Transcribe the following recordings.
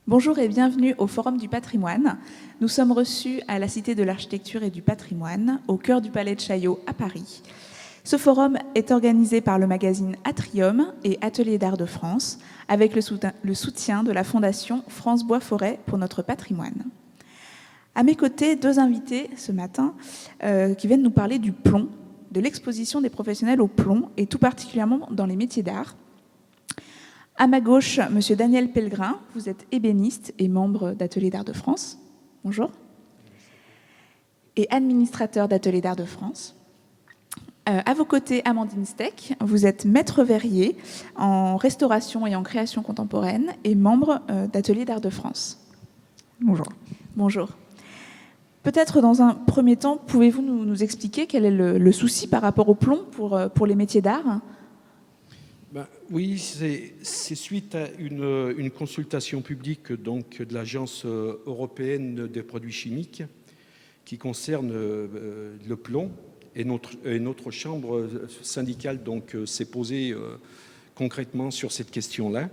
Bonjour et bienvenue au Forum du patrimoine. Nous sommes reçus à la Cité de l'Architecture et du Patrimoine, au cœur du Palais de Chaillot à Paris. Ce forum est organisé par le magazine Atrium et Ateliers d'Art de France, avec le soutien de la Fondation France Bois Forêt pour notre patrimoine. À mes côtés, deux invités ce matin qui viennent nous parler du plomb, de l'exposition des professionnels au plomb, et tout particulièrement dans les métiers d'art. À ma gauche, M. Daniel Pellegrin, vous êtes ébéniste et membre d'Ateliers d'Art de France. Bonjour. Et administrateur d'Ateliers d'Art de France. À vos côtés, Amandine Steck, vous êtes maître verrier en restauration et en création contemporaine et membre d'Ateliers d'Art de France. Bonjour. Bonjour. Peut-être dans un premier temps, pouvez-vous nous expliquer quel est le souci par rapport au plomb pour les métiers d'art ? Oui, c'est suite à une consultation publique donc, de l'Agence européenne des produits chimiques qui concerne le plomb. Et notre chambre syndicale s'est posée concrètement sur cette question-là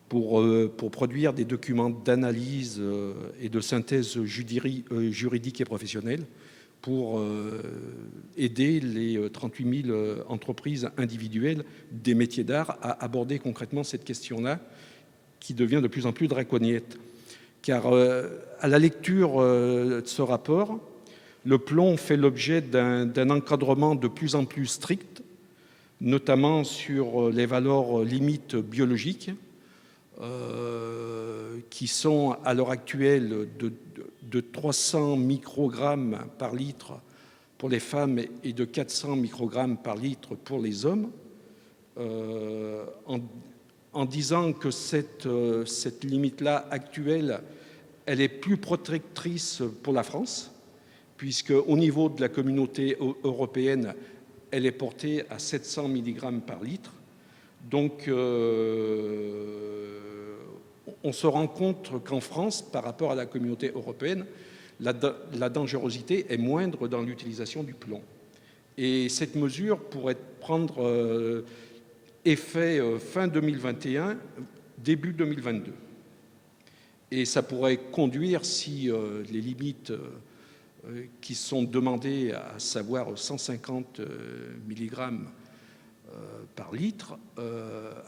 pour produire des documents d'analyse et de synthèse juridique et professionnelle pour aider les 38 000 entreprises individuelles des métiers d'art à aborder concrètement cette question-là qui devient de plus en plus draconienne. Car à la lecture de ce rapport, le plomb fait l'objet d'un encadrement de plus en plus strict, notamment sur les valeurs limites biologiques, qui sont à l'heure actuelle de 300 microgrammes par litre pour les femmes et de 400 microgrammes par litre pour les hommes, en disant que cette limite-là actuelle, elle est plus protectrice pour la France, puisqu'au niveau de la communauté européenne, elle est portée à 700 mg par litre. Donc, on se rend compte qu'en France, par rapport à la communauté européenne, la dangerosité est moindre dans l'utilisation du plomb. Et cette mesure pourrait prendre effet fin 2021, début 2022. Et ça pourrait conduire, si les limites qui sont demandées, à savoir 150 mg par litre,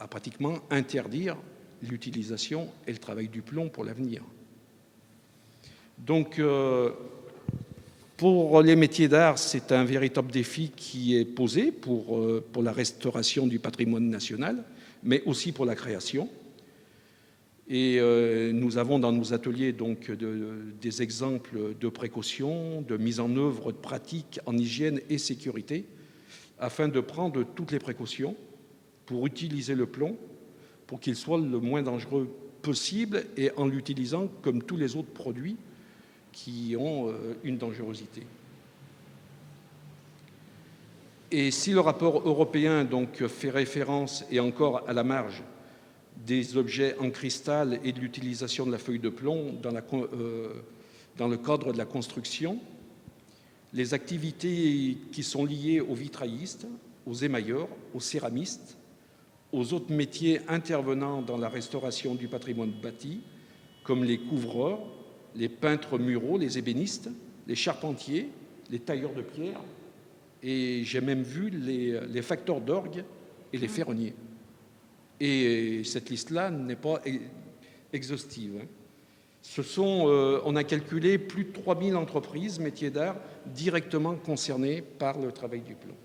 à pratiquement interdire l'utilisation et le travail du plomb pour l'avenir. Donc, pour les métiers d'art, c'est un véritable défi qui est posé pour la restauration du patrimoine national, mais aussi pour la création. Et nous avons dans nos ateliers donc, des exemples de précautions, de mise en œuvre de pratiques en hygiène et sécurité, afin de prendre toutes les précautions pour utiliser le plomb, pour qu'il soit le moins dangereux possible et en l'utilisant comme tous les autres produits qui ont une dangerosité. Et si le rapport européen donc, fait référence, et encore à la marge, des objets en cristal et de l'utilisation de la feuille de plomb dans le cadre de la construction, les activités qui sont liées aux vitraillistes, aux émailleurs, aux céramistes, aux autres métiers intervenant dans la restauration du patrimoine bâti, comme les couvreurs, les peintres muraux, les ébénistes, les charpentiers, les tailleurs de pierre, et j'ai même vu les facteurs d'orgue et les ferronniers. Et cette liste-là n'est pas exhaustive. On a calculé plus de 3000 entreprises, métiers d'art, directement concernées par le travail du plomb.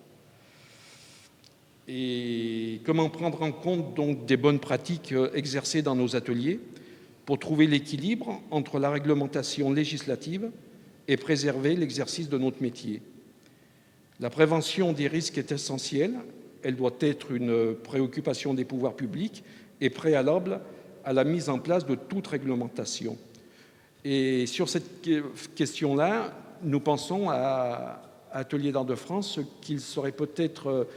Et comment prendre en compte donc des bonnes pratiques exercées dans nos ateliers pour trouver l'équilibre entre la réglementation législative et préserver l'exercice de notre métier. La prévention des risques est essentielle. Elle doit être une préoccupation des pouvoirs publics et préalable à la mise en place de toute réglementation. Et sur cette question-là, nous pensons à Ateliers d'Art de France qu'il serait peut-être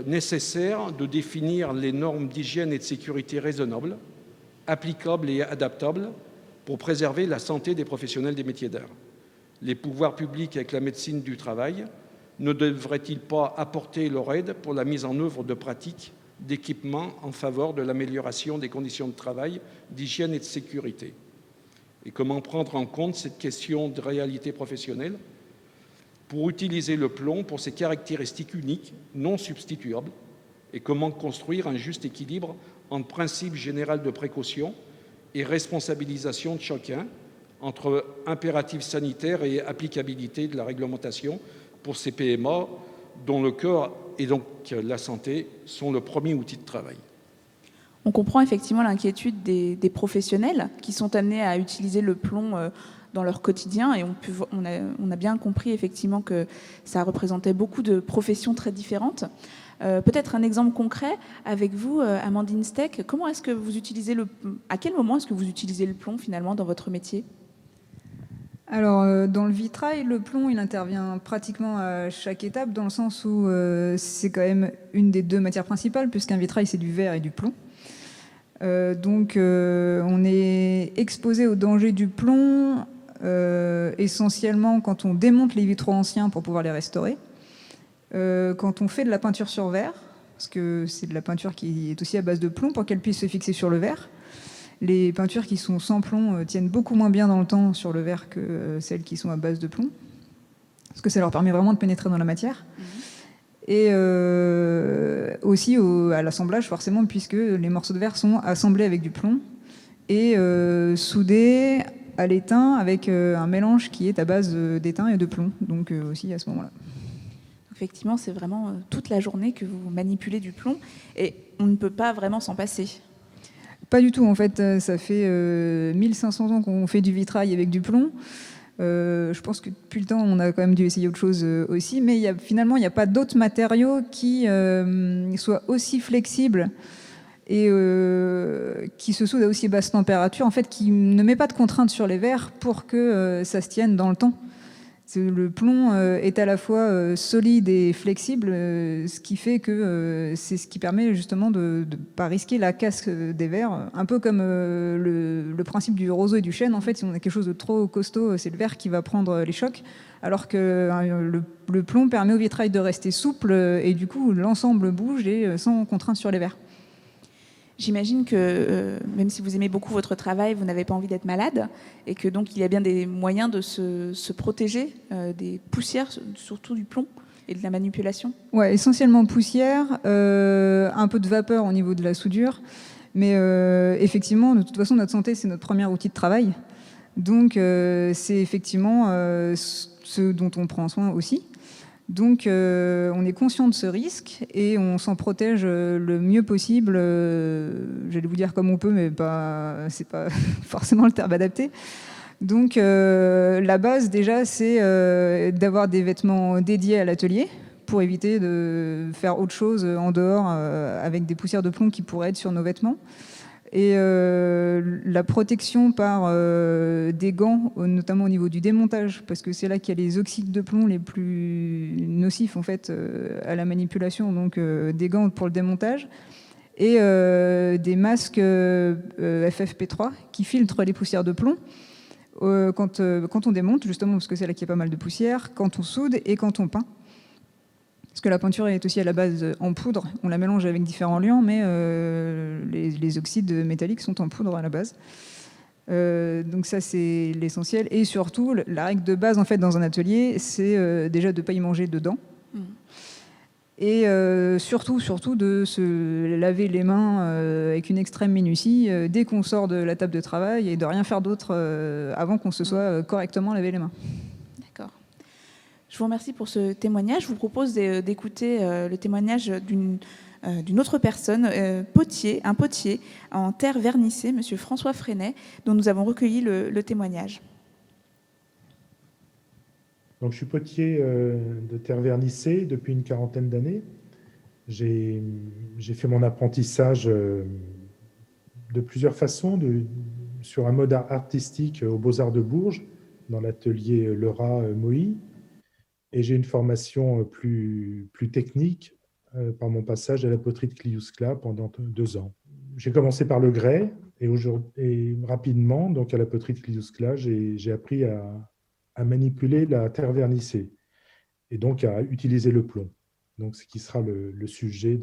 nécessaire de définir les normes d'hygiène et de sécurité raisonnables, applicables et adaptables pour préserver la santé des professionnels des métiers d'art. Les pouvoirs publics avec la médecine du travail ne devraient-ils pas apporter leur aide pour la mise en œuvre de pratiques d'équipements en faveur de l'amélioration des conditions de travail, d'hygiène et de sécurité. Et comment prendre en compte cette question de réalité professionnelle pour utiliser le plomb pour ses caractéristiques uniques, non substituables, et comment construire un juste équilibre entre principe général de précaution et responsabilisation de chacun, entre impératifs sanitaires et applicabilité de la réglementation pour ces PMA dont le corps et donc la santé sont le premier outil de travail. On comprend effectivement l'inquiétude des professionnels qui sont amenés à utiliser le plomb dans leur quotidien, et on a bien compris effectivement que ça représentait beaucoup de professions très différentes. Peut-être un exemple concret avec vous, Amandine Steck. Comment est-ce que vous utilisez à quel moment est-ce que vous utilisez le plomb finalement dans votre métier? Alors, dans le vitrail, le plomb, il intervient pratiquement à chaque étape, dans le sens où c'est quand même une des deux matières principales, puisqu'un vitrail, c'est du verre et du plomb. Donc, on est exposé au danger du plomb, essentiellement quand on démonte les vitraux anciens pour pouvoir les restaurer, quand on fait de la peinture sur verre, parce que c'est de la peinture qui est aussi à base de plomb pour qu'elle puisse se fixer sur le verre. Les peintures qui sont sans plomb tiennent beaucoup moins bien dans le temps sur le verre que celles qui sont à base de plomb, parce que ça leur permet vraiment de pénétrer dans la matière. Et aussi à l'assemblage, forcément, puisque les morceaux de verre sont assemblés avec du plomb et soudés à l'étain avec un mélange qui est à base d'étain et de plomb, donc aussi à ce moment-là. Effectivement, c'est vraiment toute la journée que vous manipulez du plomb, et on ne peut pas vraiment s'en passer. Pas du tout, en fait, ça fait 1500 ans qu'on fait du vitrail avec du plomb. Je pense que depuis le temps, on a quand même dû essayer autre chose aussi, mais finalement, il n'y a pas d'autres matériaux qui soient aussi flexibles et qui se soudent à aussi basse température, en fait, qui ne met pas de contraintes sur les verres pour que ça se tienne dans le temps. Le plomb est à la fois solide et flexible, ce qui fait que c'est ce qui permet justement de ne pas risquer la casse des verres, un peu comme le principe du roseau et du chêne. En fait, si on a quelque chose de trop costaud, c'est le verre qui va prendre les chocs, alors que le plomb permet au vitrail de rester souple, et du coup l'ensemble bouge et sans contrainte sur les verres. J'imagine que même si vous aimez beaucoup votre travail, vous n'avez pas envie d'être malade, et que donc il y a bien des moyens de se protéger des poussières, surtout du plomb et de la manipulation. Ouais, essentiellement poussière, un peu de vapeur au niveau de la soudure, mais effectivement, de toute façon, notre santé, c'est notre premier outil de travail. Donc c'est effectivement ce dont on prend soin aussi. Donc on est conscient de ce risque et on s'en protège le mieux possible. J'allais vous dire comme on peut, mais c'est pas forcément le terme adapté. Donc la base déjà, c'est d'avoir des vêtements dédiés à l'atelier pour éviter de faire autre chose en dehors avec des poussières de plomb qui pourraient être sur nos vêtements. Et la protection par des gants, notamment au niveau du démontage, parce que c'est là qu'il y a les oxydes de plomb les plus nocifs en fait à la manipulation, donc des gants pour le démontage et des masques FFP3 qui filtrent les poussières de plomb quand on démonte, justement parce que c'est là qu'il y a pas mal de poussière, quand on soude et quand on peint. Parce que la peinture est aussi à la base en poudre. On la mélange avec différents liants, mais les oxydes métalliques sont en poudre à la base. Donc ça, c'est l'essentiel. Et surtout, la règle de base en fait, dans un atelier, c'est déjà de ne pas y manger dedans. Et surtout de se laver les mains avec une extrême minutie dès qu'on sort de la table de travail et de rien faire d'autre avant qu'on se soit correctement lavé les mains. Je vous remercie pour ce témoignage. Je vous propose d'écouter le témoignage d'une autre personne, un potier en terre vernissée, Monsieur François Freinet, dont nous avons recueilli le témoignage. Donc, je suis potier de terre vernissée depuis une quarantaine d'années. J'ai fait mon apprentissage de plusieurs façons, sur un mode artistique aux Beaux-Arts de Bourges, dans l'atelier Lerat Moï. Et j'ai une formation plus technique par mon passage à la poterie de Cliouscla pendant 2 ans. J'ai commencé par le grès et rapidement, donc à la poterie de Cliouscla, j'ai appris à manipuler la terre vernissée et donc à utiliser le plomb. Donc, ce qui sera le sujet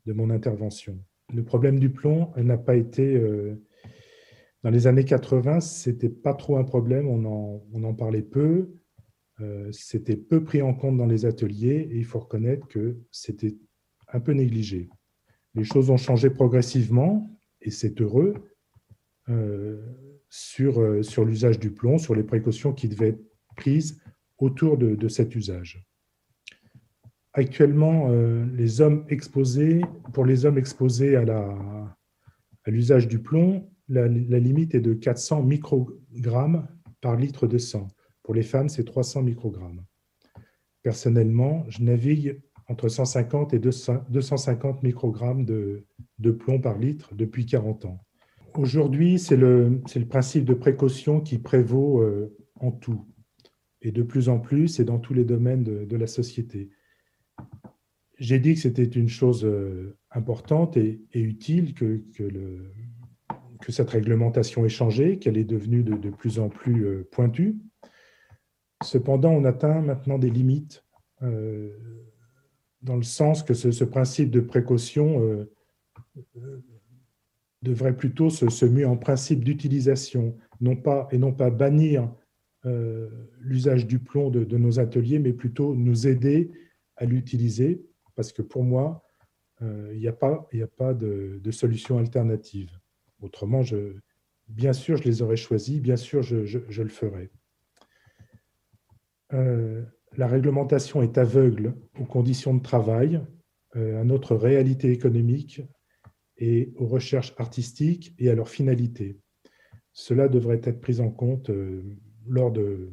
de mon intervention. Le problème du plomb n'a pas été... dans les années 80, ce n'était pas trop un problème, on en parlait peu, c'était peu pris en compte dans les ateliers et il faut reconnaître que c'était un peu négligé. Les choses ont changé progressivement et c'est heureux sur l'usage du plomb, sur les précautions qui devaient être prises autour de cet usage. Actuellement, pour les hommes exposés à l'usage du plomb, la limite est de 400 microgrammes par litre de sang. Pour les femmes, c'est 300 microgrammes. Personnellement, je navigue entre 150 et 250 microgrammes de plomb par litre depuis 40 ans. Aujourd'hui, c'est le principe de précaution qui prévaut en tout, et de plus en plus, et dans tous les domaines de la société. J'ai dit que c'était une chose importante et utile que cette réglementation ait changé, qu'elle est devenue de plus en plus pointue. Cependant, on atteint maintenant des limites dans le sens que ce principe de précaution devrait plutôt se muer en principe d'utilisation, non pas bannir l'usage du plomb de nos ateliers, mais plutôt nous aider à l'utiliser, parce que pour moi, il n'y a pas de solution alternative. Autrement, bien sûr, je les aurais choisis, bien sûr, je le ferai. La réglementation est aveugle aux conditions de travail, à notre réalité économique et aux recherches artistiques et à leur finalité. Cela devrait être pris en compte lors de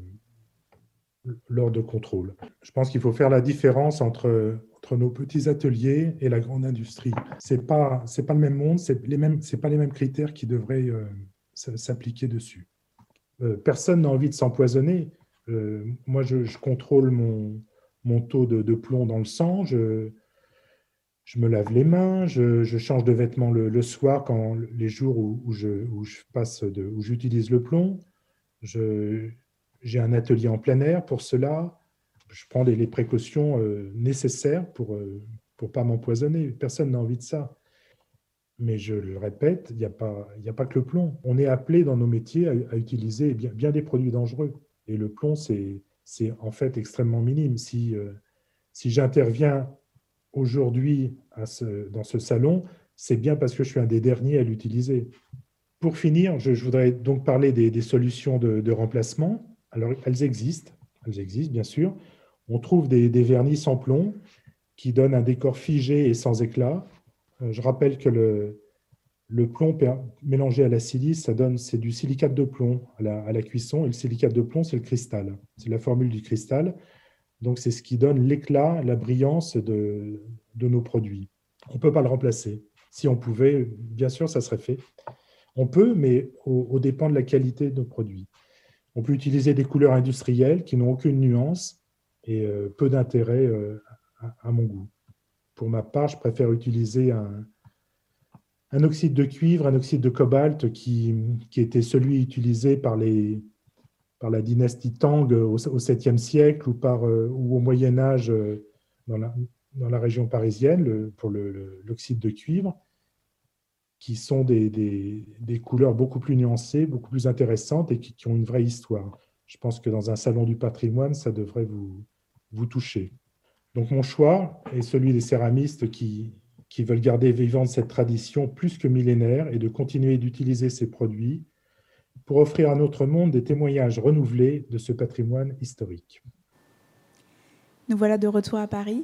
contrôles. Je pense qu'il faut faire la différence entre nos petits ateliers et la grande industrie. C'est pas le même monde, c'est pas les mêmes critères qui devraient s'appliquer dessus. Personne n'a envie de s'empoisonner. Moi, je contrôle mon taux de plomb dans le sang, je me lave les mains, je change de vêtements le soir les jours où j'utilise le plomb. J'ai un atelier en plein air pour cela. Je prends les précautions nécessaires pour ne pas m'empoisonner. Personne n'a envie de ça. Mais je le répète, il n'y a pas que le plomb. On est appelé dans nos métiers à utiliser bien des produits dangereux. Et le plomb, c'est en fait extrêmement minime. Si j'interviens aujourd'hui dans ce salon, c'est bien parce que je suis un des derniers à l'utiliser. Pour finir, je voudrais donc parler des solutions de remplacement. Alors, elles existent bien sûr. On trouve des vernis sans plomb qui donnent un décor figé et sans éclat. Je rappelle que le plomb mélangé à la silice, c'est du silicate de plomb à la cuisson. Et le silicate de plomb, c'est le cristal. C'est la formule du cristal. Donc, c'est ce qui donne l'éclat, la brillance de nos produits. On ne peut pas le remplacer. Si on pouvait, bien sûr, ça serait fait. On peut, mais au dépend de la qualité de nos produits. On peut utiliser des couleurs industrielles qui n'ont aucune nuance et peu d'intérêt à mon goût. Pour ma part, je préfère utiliser un oxyde de cuivre, un oxyde de cobalt qui était celui utilisé par la dynastie Tang au 7e siècle ou au Moyen-Âge dans la région parisienne pour l'oxyde de cuivre, qui sont des couleurs beaucoup plus nuancées, beaucoup plus intéressantes et qui ont une vraie histoire. Je pense que dans un salon du patrimoine, ça devrait vous toucher. Donc mon choix est celui des céramistes qui veulent garder vivante cette tradition plus que millénaire et de continuer d'utiliser ces produits pour offrir à notre monde des témoignages renouvelés de ce patrimoine historique. Nous voilà de retour à Paris.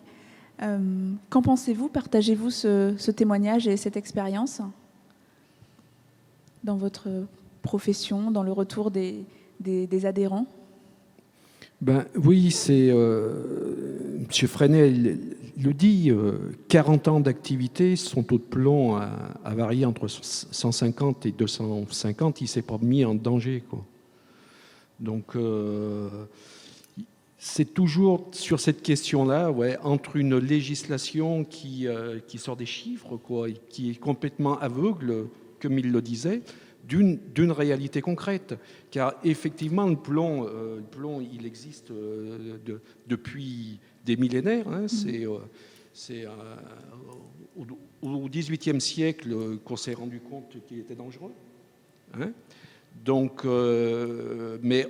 Qu'en pensez-vous? Partagez-vous ce témoignage et cette expérience dans votre profession, dans le retour des adhérents? Oui, c'est M. Fresnel le dit, 40 ans d'activité, son taux de plomb a varié entre 150 et 250, il ne s'est pas mis en danger, quoi. Donc, c'est toujours sur cette question-là, entre une législation qui sort des chiffres, quoi, et qui est complètement aveugle, comme il le disait, d'une réalité concrète. Car effectivement, le plomb il existe depuis des millénaires. C'est au XVIIIe siècle qu'on s'est rendu compte qu'il était dangereux. Hein. Donc, mais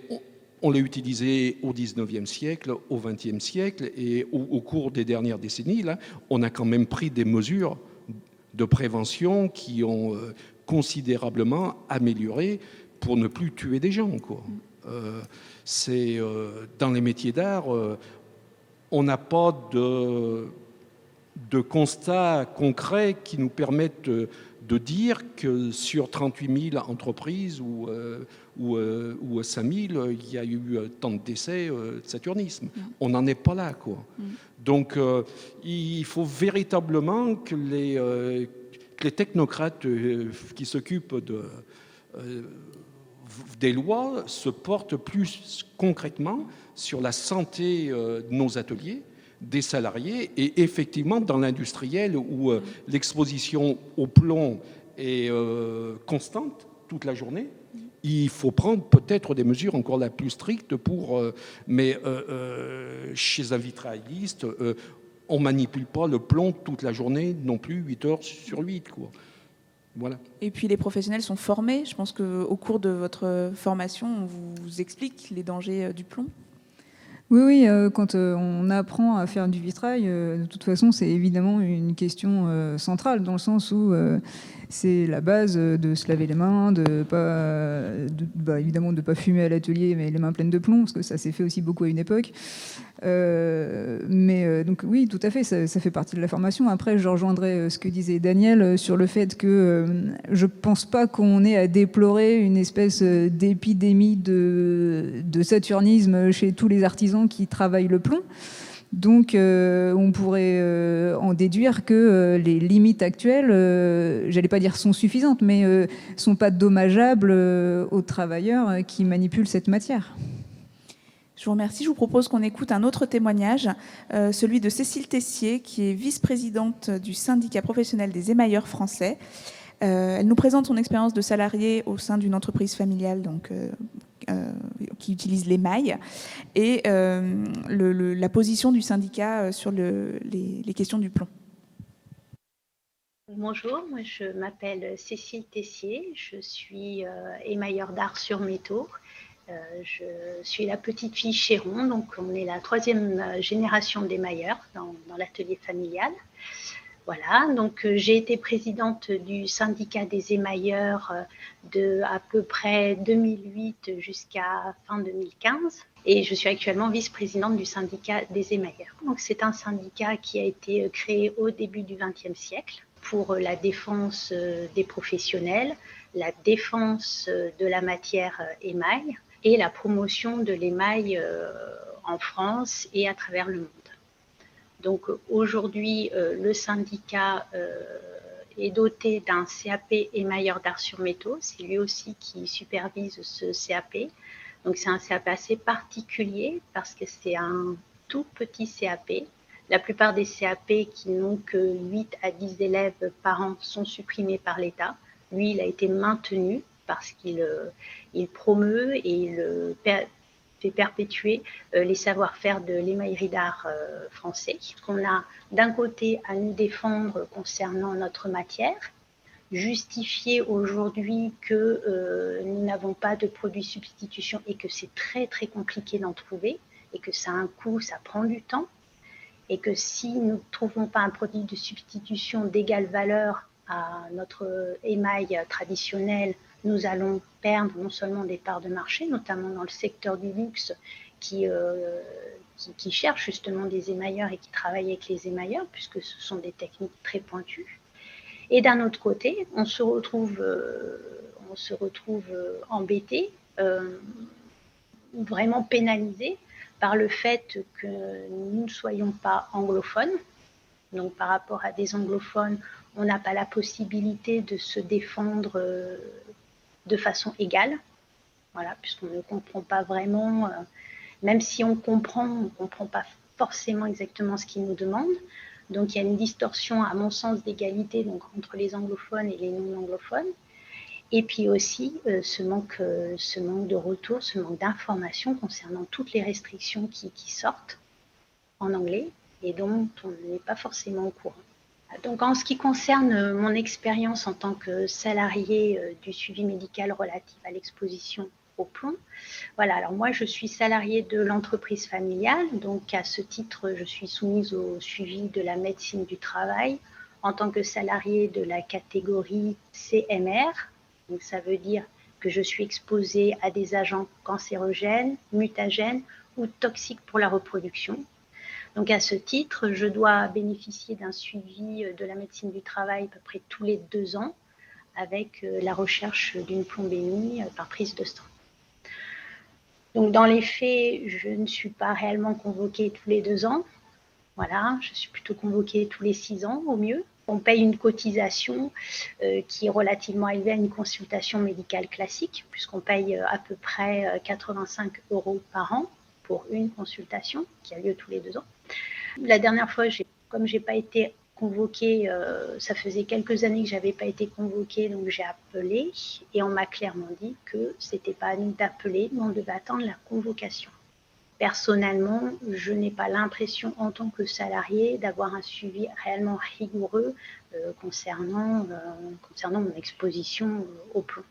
on l'a utilisé au XIXe siècle, au XXe siècle, et au cours des dernières décennies, là, on a quand même pris des mesures de prévention qui ont considérablement amélioré pour ne plus tuer des gens, quoi. Dans les métiers d'art, on n'a pas de constats concrets qui nous permettent de dire que sur 38 000 entreprises ou 5 000, il y a eu tant de décès de saturnisme. On n'en est pas là, quoi. Donc, il faut véritablement que les technocrates qui s'occupent des lois se portent plus concrètement sur la santé de nos ateliers, des salariés, et effectivement dans l'industriel où l'exposition au plomb est constante toute la journée. Il faut prendre peut-être des mesures encore la plus strictes mais chez un vitrailliste, on ne manipule pas le plomb toute la journée non plus, 8 heures sur 8, quoi. Voilà. Et puis les professionnels sont formés. Je pense qu'au cours de votre formation, on vous explique les dangers du plomb. Oui, quand on apprend à faire du vitrail, de toute façon, c'est évidemment une question centrale, dans le sens où c'est la base de se laver les mains, évidemment de ne pas fumer à l'atelier, mais les mains pleines de plomb, parce que ça s'est fait aussi beaucoup à une époque. Donc oui, tout à fait, ça fait partie de la formation. Après, je rejoindrai ce que disait Daniel sur le fait que je ne pense pas qu'on ait à déplorer une espèce d'épidémie de saturnisme chez tous les artisans qui travaillent le plomb. Donc on pourrait en déduire que les limites actuelles, j'allais pas dire sont suffisantes, mais sont pas dommageables aux travailleurs qui manipulent cette matière. Je vous remercie. Je vous propose qu'on écoute un autre témoignage, celui de Cécile Tessier, qui est vice-présidente du syndicat professionnel des émailleurs français. Elle nous présente son expérience de salariée au sein d'une entreprise familiale qui utilise l'émail et la position du syndicat sur les questions du plomb. Bonjour, moi je m'appelle Cécile Tessier, je suis émailleur d'art sur métaux. Je suis la petite fille Chéron, donc on est la 3e génération d'émailleurs dans l'atelier familial. Voilà, donc j'ai été présidente du syndicat des émailleurs de à peu près 2008 jusqu'à fin 2015 et je suis actuellement vice-présidente du syndicat des émailleurs. Donc c'est un syndicat qui a été créé au début du XXe siècle pour la défense des professionnels, la défense de la matière émail et la promotion de l'émail en France et à travers le monde. Donc aujourd'hui, le syndicat est doté d'un CAP émailleur d'art sur métaux. C'est lui aussi qui supervise ce CAP. Donc c'est un CAP assez particulier parce que c'est un tout petit CAP. La plupart des CAP qui n'ont que 8 à 10 élèves par an sont supprimés par l'État. Lui, il a été maintenu parce qu'il promeut et il fait perpétuer les savoir-faire de l'émaillerie d'art français. On a d'un côté à nous défendre concernant notre matière, justifier aujourd'hui que nous n'avons pas de produits substitution et que c'est très très compliqué d'en trouver et que ça a un coût, ça prend du temps et que si nous ne trouvons pas un produit de substitution d'égale valeur à notre émail traditionnel, nous allons perdre non seulement des parts de marché, notamment dans le secteur du luxe qui cherche justement des émailleurs et qui travaille avec les émailleurs, puisque ce sont des techniques très pointues. Et d'un autre côté, on se retrouve embêté, vraiment pénalisé par le fait que nous ne soyons pas anglophones. Donc par rapport à des anglophones, on n'a pas la possibilité de se défendre de façon égale, voilà, puisqu'on ne comprend pas vraiment, même si on ne comprend pas forcément exactement ce qu'ils nous demandent. Donc il y a une distorsion, à mon sens, d'égalité donc, entre les anglophones et les non-anglophones. Et puis aussi ce manque de retour, ce manque d'informations concernant toutes les restrictions qui sortent en anglais et dont on n'est pas forcément au courant. Donc, en ce qui concerne mon expérience en tant que salarié du suivi médical relatif à l'exposition au plomb, voilà, alors moi je suis salariée de l'entreprise familiale, donc à ce titre je suis soumise au suivi de la médecine du travail en tant que salariée de la catégorie CMR, donc ça veut dire que je suis exposée à des agents cancérogènes, mutagènes ou toxiques pour la reproduction. Donc à ce titre, je dois bénéficier d'un suivi de la médecine du travail à peu près tous les 2 ans avec la recherche d'une plombémie par prise de sang. Donc dans les faits, je ne suis pas réellement convoquée tous les 2 ans. Voilà, je suis plutôt convoquée tous les 6 ans au mieux. On paye une cotisation qui est relativement élevée à une consultation médicale classique, puisqu'on paye à peu près 85 € par an pour une consultation qui a lieu tous les 2 ans. La dernière fois, comme je n'ai pas été convoquée, ça faisait quelques années que je n'avais pas été convoquée, donc j'ai appelé et on m'a clairement dit que ce n'était pas à nous d'appeler, mais on devait attendre la convocation. Personnellement, je n'ai pas l'impression en tant que salarié d'avoir un suivi réellement rigoureux concernant mon exposition au plomb.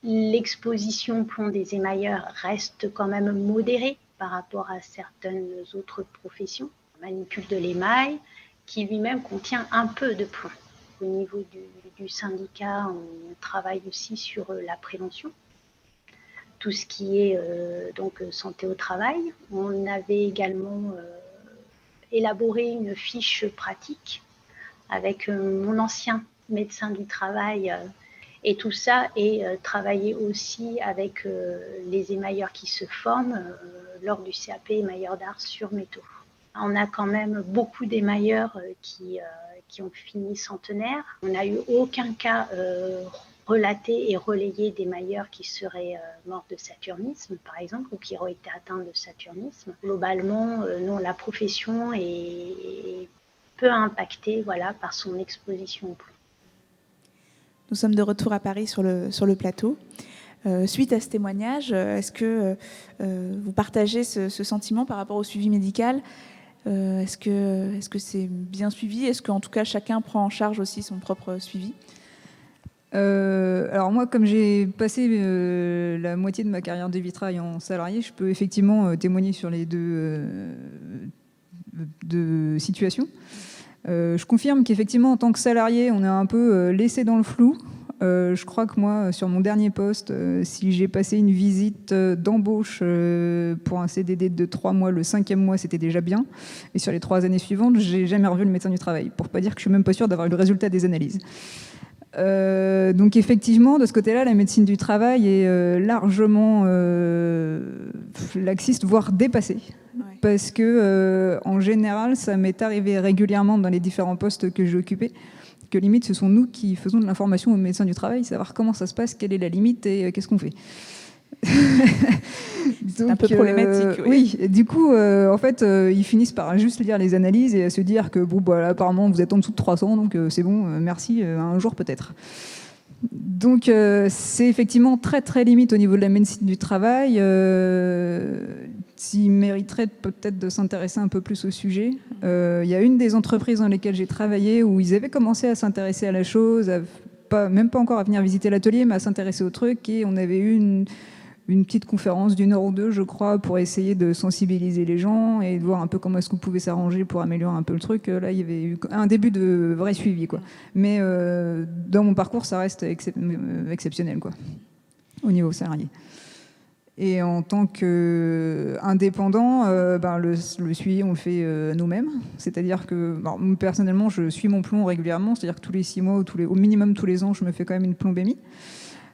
L'exposition au plomb des émailleurs reste quand même modérée par rapport à certaines autres professions. On manipule de l'émail qui lui-même contient un peu de plomb. Au niveau du syndicat, on travaille aussi sur la prévention. Tout ce qui est donc santé au travail. On avait également élaboré une fiche pratique avec mon ancien médecin du travail et tout ça est travaillé aussi avec les émailleurs qui se forment lors du CAP émailleur d'art sur métaux. On a quand même beaucoup d'émailleurs qui ont fini centenaires. On n'a eu aucun cas relaté et relayé d'émailleurs qui seraient morts de saturnisme, par exemple, ou qui auraient été atteints de saturnisme. Globalement, non, la profession est peu impactée, voilà, par son exposition au plomb. Nous sommes de retour à Paris sur le plateau. Suite à ce témoignage, est-ce que vous partagez ce sentiment par rapport au suivi médical ? Est-ce que c'est bien suivi ? Est-ce qu'en tout cas chacun prend en charge aussi son propre suivi ? Alors moi, comme j'ai passé la moitié de ma carrière de vitrail en salarié, je peux effectivement témoigner sur les deux situations. Je confirme qu'effectivement, en tant que salarié, on est un peu laissé dans le flou. Je crois que moi, sur mon dernier poste, si j'ai passé une visite d'embauche pour un CDD de 3 mois, le 5e mois, c'était déjà bien. Et sur les 3 années suivantes, j'ai jamais revu le médecin du travail, pour pas dire que je suis même pas sûre d'avoir eu le résultat des analyses. Donc effectivement, de ce côté-là, la médecine du travail est largement laxiste, voire dépassée. Ouais. Parce que, en général, ça m'est arrivé régulièrement dans les différents postes que j'ai occupés, que limite, ce sont nous qui faisons de l'information aux médecins du travail, savoir comment ça se passe, quelle est la limite et qu'est-ce qu'on fait. C'est un peu problématique. Oui, et du coup, en fait, ils finissent par juste lire les analyses et à se dire que, bon, bah, là, apparemment, vous êtes en dessous de 300, donc c'est bon, merci, un jour peut-être. Donc, c'est effectivement très, très limite au niveau de la médecine du travail. S'ils mériteraient peut-être de s'intéresser un peu plus au sujet. Il y a une des entreprises dans lesquelles j'ai travaillé où ils avaient commencé à s'intéresser à la chose, même pas encore à venir visiter l'atelier, mais à s'intéresser au truc. Et on avait eu une petite conférence d'1 heure ou 2, je crois, pour essayer de sensibiliser les gens et de voir un peu comment est-ce qu'on pouvait s'arranger pour améliorer un peu le truc. Là, il y avait eu un début de vrai suivi, quoi. Mais dans mon parcours, ça reste exceptionnel, quoi, au niveau salarié. Et en tant qu'indépendant, le suivi, on le fait nous-mêmes. C'est-à-dire que, personnellement, je suis mon plomb régulièrement. C'est-à-dire que tous les 6 mois ou au minimum tous les ans, je me fais quand même une plombémie.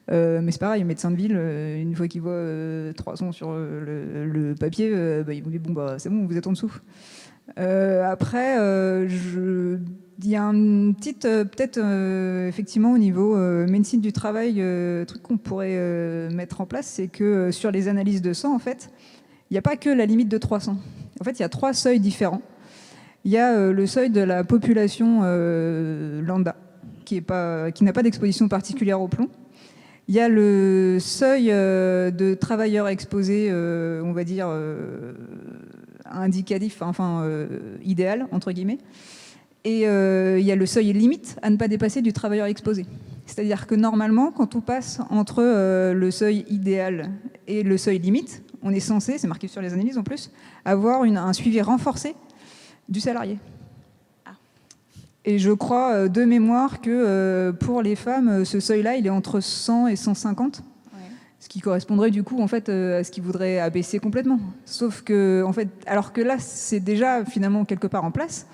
Mais c'est pareil, le médecin de ville, une fois qu'il voit 300 sur le papier, il vous dit bon, c'est bon, vous êtes en dessous. Après, il y a une petite, peut-être effectivement au niveau médecine du travail, truc qu'on pourrait mettre en place, c'est que sur les analyses de sang, en fait, il n'y a pas que la limite de 300. En fait, il y a 3 seuils différents. Il y a le seuil de la population lambda, qui n'a pas d'exposition particulière au plomb. Il y a le seuil de travailleurs exposés, on va dire, indicatif, idéal, entre guillemets. Et il y a le seuil limite à ne pas dépasser du travailleur exposé. C'est-à-dire que normalement, quand on passe entre le seuil idéal et le seuil limite, on est censé, c'est marqué sur les analyses en plus, avoir un suivi renforcé du salarié. Et je crois de mémoire que pour les femmes, ce seuil-là, il est entre 100 et 150. Ce qui correspondrait du coup en fait à ce qu'ils voudraient abaisser complètement. Sauf que en fait, alors que là c'est déjà finalement quelque part en place,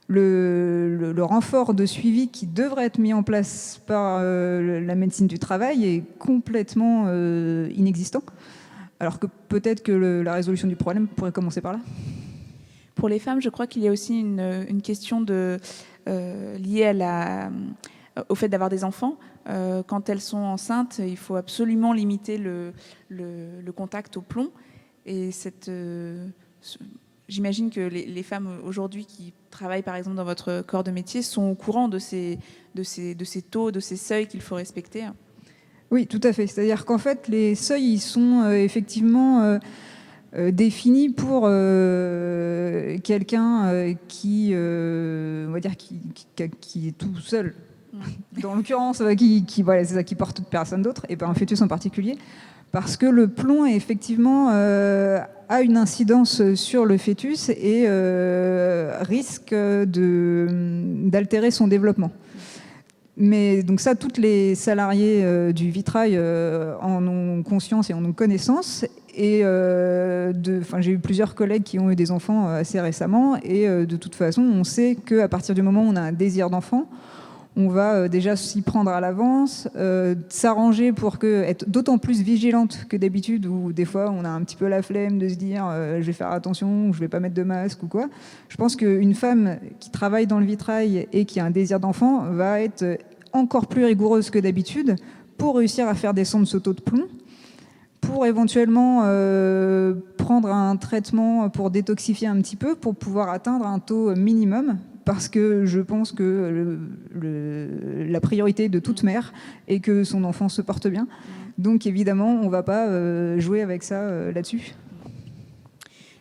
le renfort de suivi qui devrait être mis en place par la médecine du travail est complètement inexistant. Alors que peut-être que la résolution du problème pourrait commencer par là. Pour les femmes, je crois qu'il y a aussi une question liée au fait d'avoir des enfants. Quand elles sont enceintes, il faut absolument limiter le contact au plomb. Et j'imagine que les femmes aujourd'hui qui travaillent par exemple dans votre corps de métier sont au courant de ces taux, de ces seuils qu'il faut respecter. Oui, tout à fait. C'est-à-dire qu'en fait, les seuils ils sont effectivement définis pour quelqu'un qui est tout seul. Dans l'occurrence, voilà, c'est ça, qui porte personne d'autre, et pas un fœtus en particulier, parce que le plomb effectivement a une incidence sur le fœtus et risque d'altérer son développement. Mais donc ça, toutes les salariés du vitrail en ont conscience et en ont connaissance. Et j'ai eu plusieurs collègues qui ont eu des enfants assez récemment, et de toute façon, on sait qu'à partir du moment où on a un désir d'enfant, on va déjà s'y prendre à l'avance, s'arranger pour être d'autant plus vigilante que d'habitude, où des fois on a un petit peu la flemme de se dire je vais faire attention, ou je vais pas mettre de masque ou quoi. Je pense qu'une femme qui travaille dans le vitrail et qui a un désir d'enfant va être encore plus rigoureuse que d'habitude pour réussir à faire descendre ce taux de plomb, pour éventuellement prendre un traitement pour détoxifier un petit peu, pour pouvoir atteindre un taux minimum. Parce que je pense que la priorité de toute mère est que son enfant se porte bien. Donc évidemment, on ne va pas jouer avec ça là-dessus.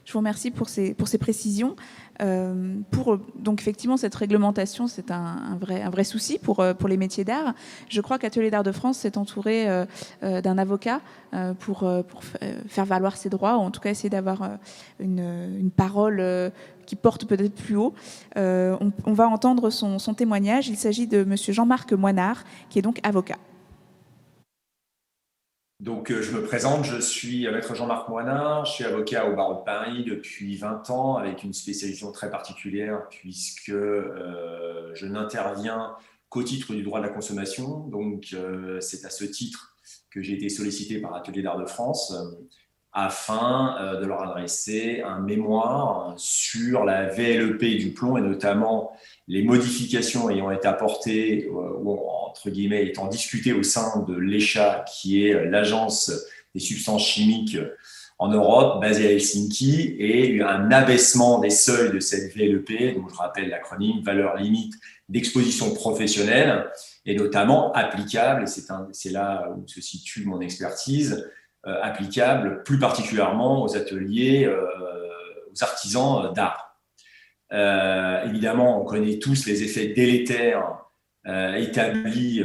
Je vous remercie pour ces précisions. Donc effectivement, cette réglementation, c'est un vrai souci pour les métiers d'art. Je crois qu'Atelier d'Art de France s'est entouré d'un avocat pour faire valoir ses droits, ou en tout cas essayer d'avoir une parole qui porte peut-être plus haut. On va entendre son témoignage. Il s'agit de monsieur Jean-Marc Moinard, qui est donc avocat. Donc, je me présente, je suis maître Jean-Marc Moinard, je suis avocat au barreau de Paris depuis 20 ans, avec une spécialisation très particulière, puisque je n'interviens qu'au titre du droit de la consommation. Donc, c'est à ce titre que j'ai été sollicité par Atelier d'Art de France afin de leur adresser un mémoire sur la VLEP du plomb, et notamment les modifications ayant été apportées ou entre guillemets étant discutées au sein de l'ECHA, qui est l'agence des substances chimiques en Europe, basée à Helsinki, et un abaissement des seuils de cette VLEP, donc je rappelle l'acronyme valeur limite d'exposition professionnelle, et notamment applicable, et c'est là où se situe mon expertise, applicable plus particulièrement aux ateliers, aux artisans d'art. Évidemment, on connaît tous les effets délétères établis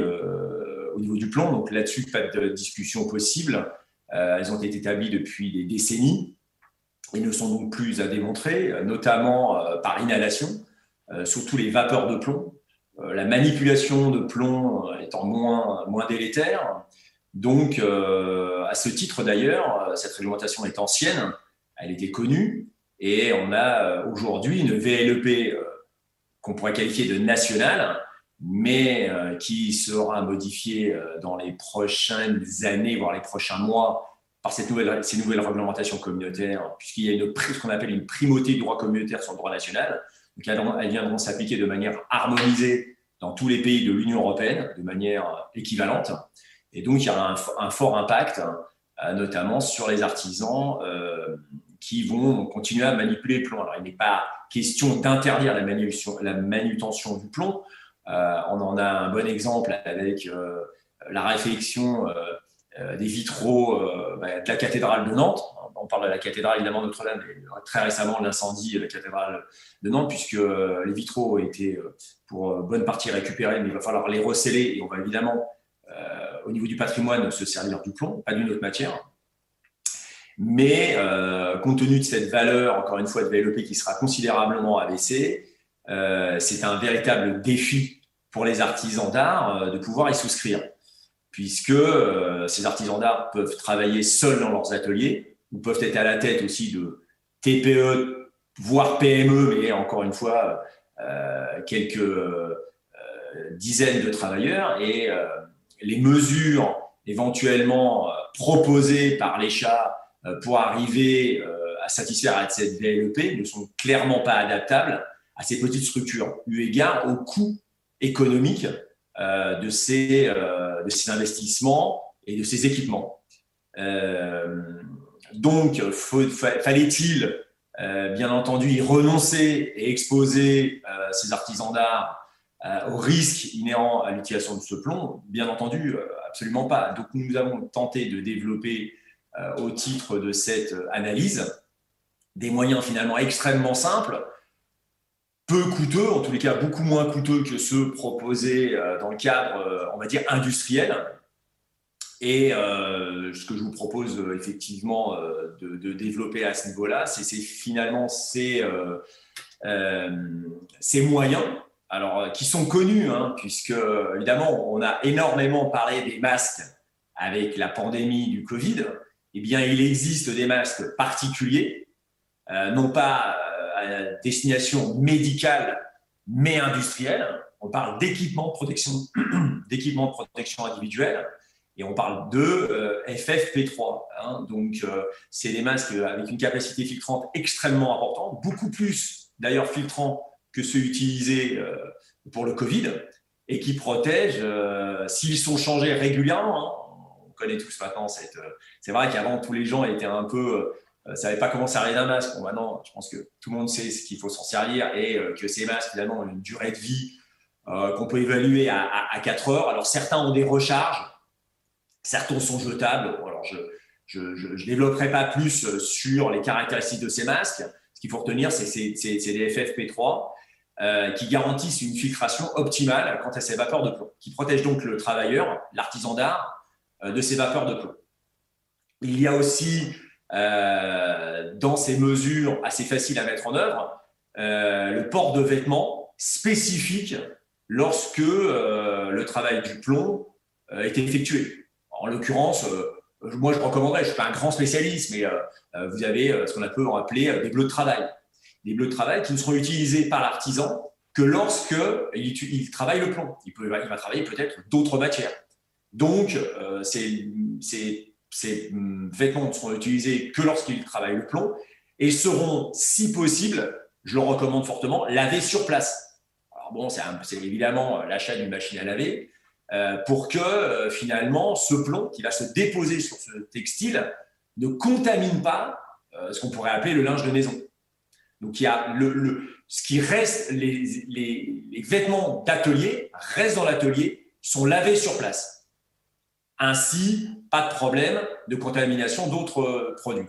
au niveau du plomb, donc là-dessus, pas de discussion possible. Elles ont été établies depuis des décennies et ne sont donc plus à démontrer, notamment par inhalation, surtout les vapeurs de plomb. La manipulation de plomb étant moins délétère. Donc, à ce titre d'ailleurs, cette réglementation est ancienne, elle était connue, et on a aujourd'hui une VLEP qu'on pourrait qualifier de nationale, mais qui sera modifiée dans les prochaines années, voire les prochains mois, par ces nouvelles réglementations communautaires, puisqu'il y a ce qu'on appelle une primauté du droit communautaire sur le droit national. Donc, elles viendront s'appliquer de manière harmonisée dans tous les pays de l'Union européenne, de manière équivalente. Et donc, il y a un fort impact, notamment sur les artisans qui vont continuer à manipuler le plomb. Alors, il n'est pas question d'interdire la manutention du plomb. On en a un bon exemple avec la réflexion des vitraux de la cathédrale de Nantes. On parle de la cathédrale, évidemment, Notre-Dame, mais très récemment, l'incendie de la cathédrale de Nantes, puisque les vitraux ont été pour bonne partie récupérés, mais il va falloir les recéler et on va évidemment, au niveau du patrimoine, se servir du plomb, pas d'une autre matière. Mais compte tenu de cette valeur, encore une fois, de VLEP qui sera considérablement abaissée, c'est un véritable défi pour les artisans d'art de pouvoir y souscrire, puisque ces artisans d'art peuvent travailler seuls dans leurs ateliers, ou peuvent être à la tête aussi de TPE, voire PME, mais encore une fois, quelques dizaines de travailleurs. Et les mesures éventuellement proposées par l'ECHA pour arriver à satisfaire à cette VLEP ne sont clairement pas adaptables à ces petites structures, eu égard au coût économique de ces investissements et de ces équipements. Donc, fallait-il bien entendu y renoncer et exposer ces artisans d'art au risque inhérent à l'utilisation de ce plomb? Bien entendu, absolument pas. Donc, nous avons tenté de développer, au titre de cette analyse, des moyens finalement extrêmement simples, peu coûteux, en tous les cas beaucoup moins coûteux que ceux proposés dans le cadre, on va dire, industriel. Et ce que je vous propose effectivement de développer à ce niveau-là, c'est finalement ces moyens, alors, qui sont connus, puisque évidemment on a énormément parlé des masques avec la pandémie du Covid. Eh bien, il existe des masques particuliers, non pas à destination médicale, mais industrielle. On parle d'équipements de protection individuelle. Et on parle de FFP3. Donc, c'est des masques avec une capacité filtrante extrêmement importante, beaucoup plus d'ailleurs filtrant que ceux utilisés pour le Covid, et qui protègent, s'ils sont changés régulièrement. On connaît tous maintenant c'est vrai qu'avant, tous les gens étaient un peu ne savaient pas comment servir d'un masque. Bon, maintenant, je pense que tout le monde sait ce qu'il faut s'en servir et que ces masques, finalement, ont une durée de vie qu'on peut évaluer à 4 heures. Alors, certains ont des recharges. Certains sont jetables. Alors, je ne développerai pas plus sur les caractéristiques de ces masques. Ce qu'il faut retenir, c'est des FFP3 qui garantissent une filtration optimale quant à ces vapeurs de plomb, qui protègent donc le travailleur, l'artisan d'art, de ces vapeurs de plomb. Il y a aussi, dans ces mesures assez faciles à mettre en œuvre, le port de vêtements spécifiques lorsque le travail du plomb est effectué. En l'occurrence, moi je recommanderais, je ne suis pas un grand spécialiste, mais vous avez ce qu'on peut appeler des bleus de travail. Des bleus de travail qui ne seront utilisés par l'artisan que lorsque il travaille le plomb. Il va travailler peut-être d'autres matières. Donc, ces vêtements ne seront utilisés que lorsqu'il travaille le plomb et seront, si possible, je le recommande fortement, lavés sur place. Alors bon, c'est évidemment l'achat d'une machine à laver, pour que finalement ce plomb qui va se déposer sur ce textile ne contamine pas ce qu'on pourrait appeler le linge de maison. Donc il y a ce qui reste, les vêtements d'atelier restent dans l'atelier, sont lavés sur place. Ainsi, pas de problème de contamination d'autres produits,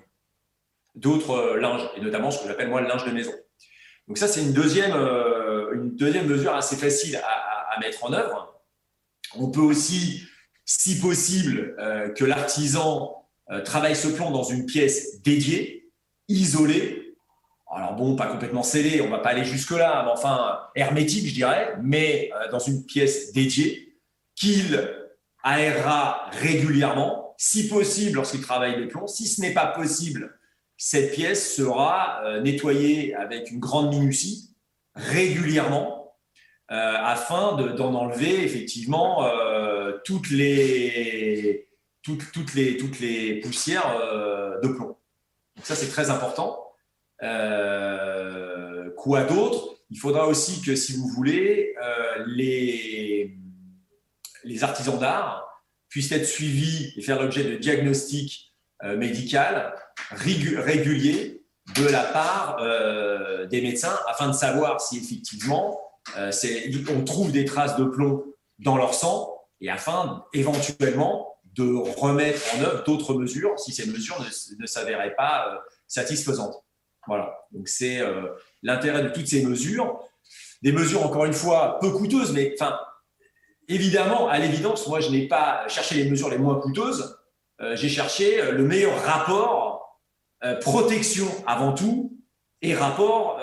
d'autres linges, et notamment ce que j'appelle moi le linge de maison. Donc ça, c'est une deuxième mesure assez facile à mettre en œuvre. On peut aussi, si possible, que l'artisan travaille ce plomb dans une pièce dédiée, isolée. Alors bon, pas complètement scellée, on ne va pas aller jusque-là, mais enfin hermétique, je dirais, mais dans une pièce dédiée qu'il aérera régulièrement, si possible lorsqu'il travaille le plomb. Si ce n'est pas possible, cette pièce sera nettoyée avec une grande minutie régulièrement, afin d'en enlever effectivement toutes les poussières de plomb. Donc ça, c'est très important. Quoi d'autre? Il faudra aussi que, si vous voulez, les artisans d'art puissent être suivis et faire l'objet de diagnostics médical réguliers de la part des médecins, afin de savoir si effectivement on trouve des traces de plomb dans leur sang, et afin éventuellement de remettre en œuvre d'autres mesures si ces mesures ne s'avéraient pas satisfaisantes. Voilà, donc c'est l'intérêt de toutes ces mesures. Des mesures, encore une fois, peu coûteuses, mais évidemment, à l'évidence, moi, je n'ai pas cherché les mesures les moins coûteuses. J'ai cherché le meilleur rapport, protection avant tout, et rapport,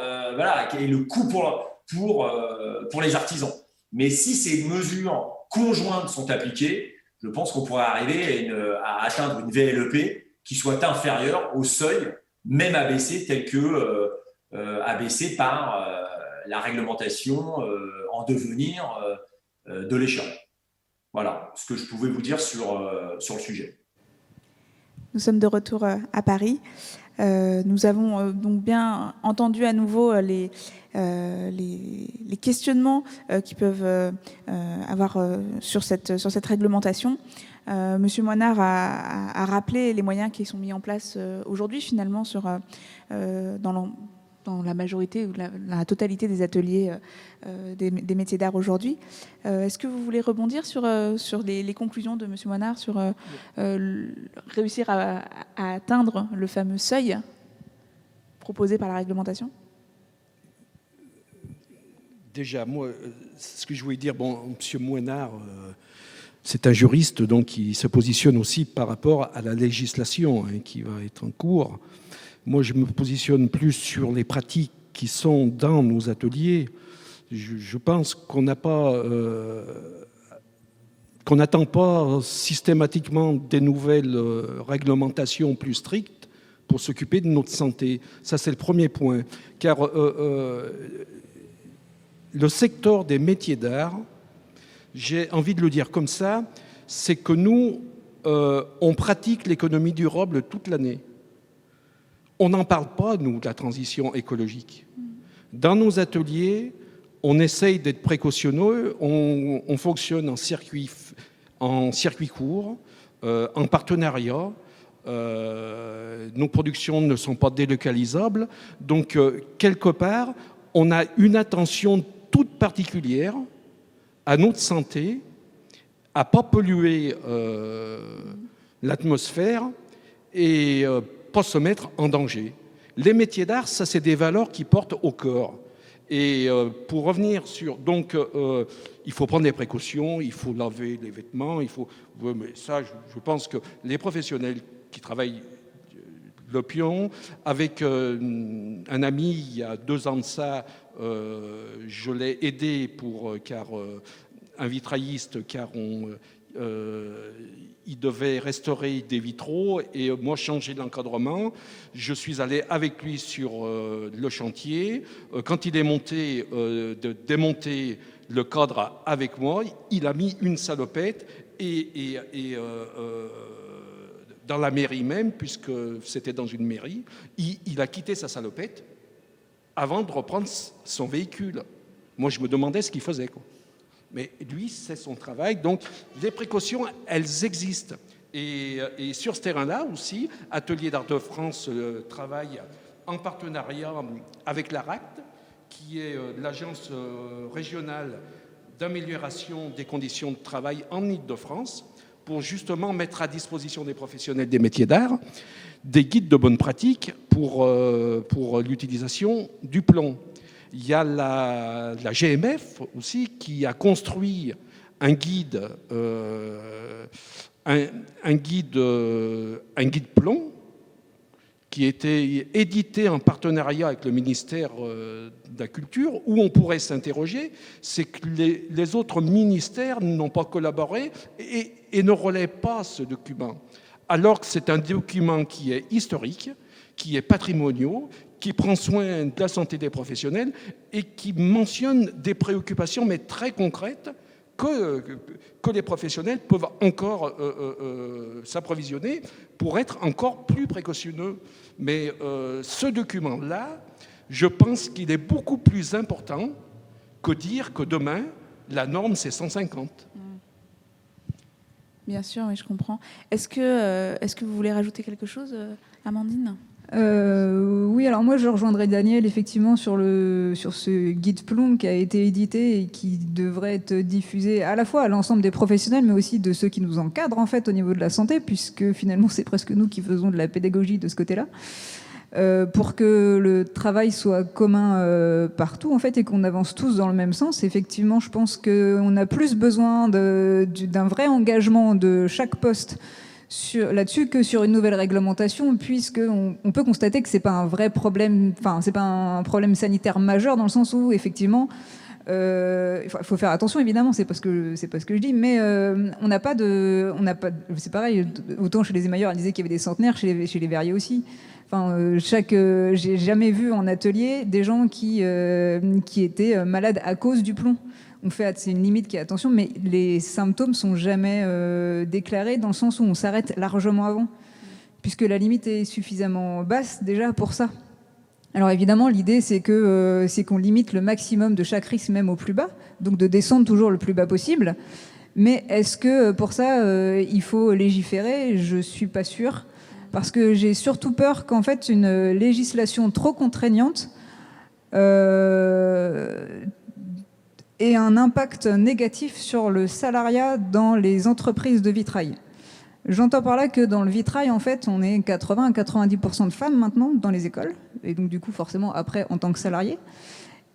et le coût pour les artisans. Mais si ces mesures conjointes sont appliquées, je pense qu'on pourrait arriver à atteindre une VLEP qui soit inférieure au seuil, même abaissé, tel que abaissé par la réglementation en devenir de l'échelon. Voilà ce que je pouvais vous dire sur le sujet. Nous sommes de retour à Paris. Nous avons donc bien entendu à nouveau les questionnements qui peuvent avoir sur cette réglementation. Monsieur Moinard a rappelé les moyens qui sont mis en place aujourd'hui, finalement, dans la majorité ou la totalité des ateliers des métiers d'art aujourd'hui. Est-ce que vous voulez rebondir sur les conclusions de M. Moinard sur réussir à atteindre le fameux seuil proposé par la réglementation? Déjà, moi, ce que je voulais dire, M. Moinard, c'est un juriste donc, qui se positionne aussi par rapport à la législation qui va être en cours. Moi, je me positionne plus sur les pratiques qui sont dans nos ateliers. Je pense qu'on n'attend pas systématiquement des nouvelles réglementations plus strictes pour s'occuper de notre santé. Ça, c'est le premier point. Car le secteur des métiers d'art, j'ai envie de le dire comme ça, c'est que nous, on pratique l'économie durable toute l'année. On n'en parle pas, nous, de la transition écologique. Dans nos ateliers, on essaye d'être précautionneux, on fonctionne en circuit court, en partenariat. Nos productions ne sont pas délocalisables. Donc, quelque part, on a une attention toute particulière à notre santé, à ne pas polluer l'atmosphère et pas se mettre en danger. Les métiers d'art, ça, c'est des valeurs qui portent au corps. Et pour revenir sur... Donc, il faut prendre des précautions, il faut laver les vêtements, il faut... Mais ça, je pense que les professionnels qui travaillent l'opion, avec un ami, il y a 2 ans de ça, je l'ai aidé car un vitrailliste, car il devait restaurer des vitraux et moi changer l'encadrement. Je suis allé avec lui sur le chantier. Quand il est monté de démonter le cadre avec moi, il a mis une salopette et dans la mairie même, puisque c'était dans une mairie, il a quitté sa salopette avant de reprendre son véhicule. Moi, je me demandais ce qu'il faisait, quoi. Mais lui, c'est son travail. Donc, les précautions, elles existent. Et sur ce terrain-là aussi, Atelier d'Art de France travaille en partenariat avec l'ARACT, qui est l'agence régionale d'amélioration des conditions de travail en Île-de-France, pour justement mettre à disposition des professionnels des métiers d'art des guides de bonne pratique pour l'utilisation du plomb. Il y a la GMF aussi qui a construit un guide plomb qui était édité en partenariat avec le ministère de la Culture, où on pourrait s'interroger, c'est que les autres ministères n'ont pas collaboré et ne relèvent pas ce document. Alors que c'est un document qui est historique, qui est patrimonial, qui prend soin de la santé des professionnels et qui mentionne des préoccupations, mais très concrètes, que les professionnels peuvent encore s'approvisionner pour être encore plus précautionneux. Mais ce document-là, je pense qu'il est beaucoup plus important que dire que demain, la norme, c'est 150. Bien sûr, oui, je comprends. Est-ce que vous voulez rajouter quelque chose, Amandine ? Oui, alors moi je rejoindrai Daniel effectivement sur ce guide Plomb qui a été édité et qui devrait être diffusé à la fois à l'ensemble des professionnels mais aussi de ceux qui nous encadrent en fait au niveau de la santé, puisque finalement c'est presque nous qui faisons de la pédagogie de ce côté-là, pour que le travail soit commun partout en fait et qu'on avance tous dans le même sens. Effectivement, je pense qu'on a plus besoin d'un vrai engagement de chaque poste là-dessus que sur une nouvelle réglementation, puisqu'on peut constater que c'est pas un vrai problème, enfin c'est pas un problème sanitaire majeur dans le sens où effectivement il faut faire attention évidemment, c'est pas ce que je dis, mais c'est pareil, autant chez les émailleurs, elle disait qu'il y avait des centenaires, chez les verriers aussi. Enfin, j'ai jamais vu en atelier des gens qui étaient malades à cause du plomb. C'est une limite qui est attention, mais les symptômes sont jamais déclarés dans le sens où on s'arrête largement avant, puisque la limite est suffisamment basse déjà pour ça. Alors évidemment, l'idée c'est qu'on limite le maximum de chaque risque, même au plus bas, donc de descendre toujours le plus bas possible. Mais est-ce que pour ça il faut légiférer ? Je suis pas sûre, parce que j'ai surtout peur qu'en fait une législation trop contraignante et un impact négatif sur le salariat dans les entreprises de vitrail. J'entends par là que dans le vitrail, en fait, on est 80 à 90% de femmes maintenant dans les écoles, et donc du coup forcément après en tant que salarié,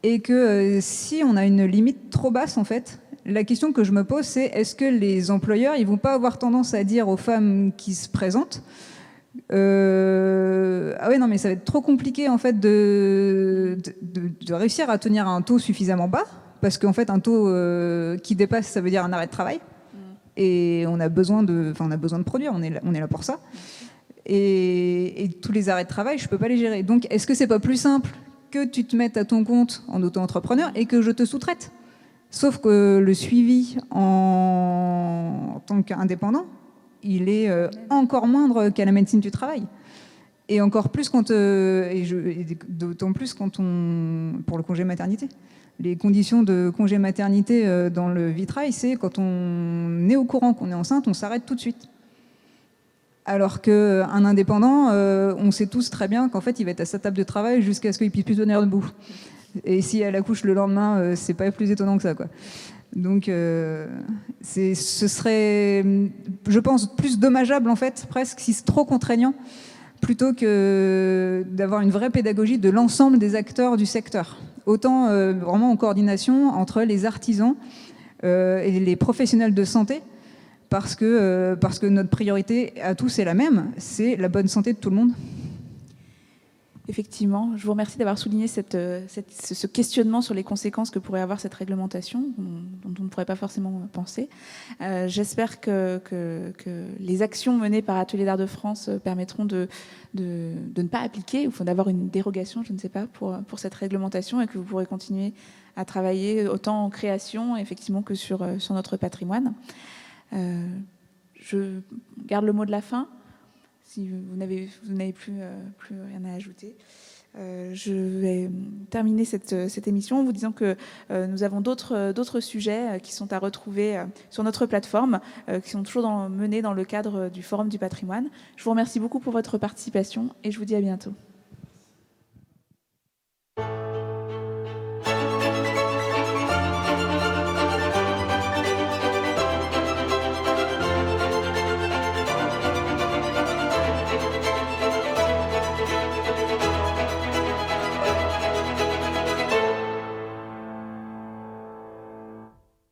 et que si on a une limite trop basse, en fait, la question que je me pose, c'est est-ce que les employeurs, ils vont pas avoir tendance à dire aux femmes qui se présentent ah oui, non, mais ça va être trop compliqué en fait de réussir à tenir un taux suffisamment bas, parce qu'en fait un taux qui dépasse, ça veut dire un arrêt de travail. Et on a besoin de produire, on est là pour ça. Et tous les arrêts de travail, je peux pas les gérer. Donc est-ce que c'est pas plus simple que tu te mettes à ton compte en auto-entrepreneur et que je te sous-traite ? Sauf que le suivi en tant qu'indépendant, il est encore moindre qu'à la médecine du travail. Et encore plus d'autant plus pour le congé maternité. Les conditions de congé maternité dans le vitrail, c'est quand on est au courant qu'on est enceinte, on s'arrête tout de suite. Alors qu'un indépendant, on sait tous très bien qu'en fait, il va être à sa table de travail jusqu'à ce qu'il puisse plus tenir debout. Et si elle accouche le lendemain, c'est pas plus étonnant que ça, quoi. Donc, ce serait, je pense, plus dommageable, en fait, presque, si c'est trop contraignant, plutôt que d'avoir une vraie pédagogie de l'ensemble des acteurs du secteur. Autant vraiment en coordination entre les artisans et les professionnels de santé, parce que notre priorité à tous est la même, c'est la bonne santé de tout le monde. Effectivement, je vous remercie d'avoir souligné ce questionnement sur les conséquences que pourrait avoir cette réglementation, dont on ne pourrait pas forcément penser. J'espère que les actions menées par Ateliers d'Art de France permettront de ne pas appliquer, ou d'avoir une dérogation, je ne sais pas, pour cette réglementation, et que vous pourrez continuer à travailler autant en création, effectivement, que sur notre patrimoine. Je garde le mot de la fin. Si vous n'avez plus rien à ajouter. Je vais terminer cette émission en vous disant que nous avons d'autres sujets qui sont à retrouver sur notre plateforme, qui sont toujours menés dans le cadre du Forum du patrimoine. Je vous remercie beaucoup pour votre participation et je vous dis à bientôt.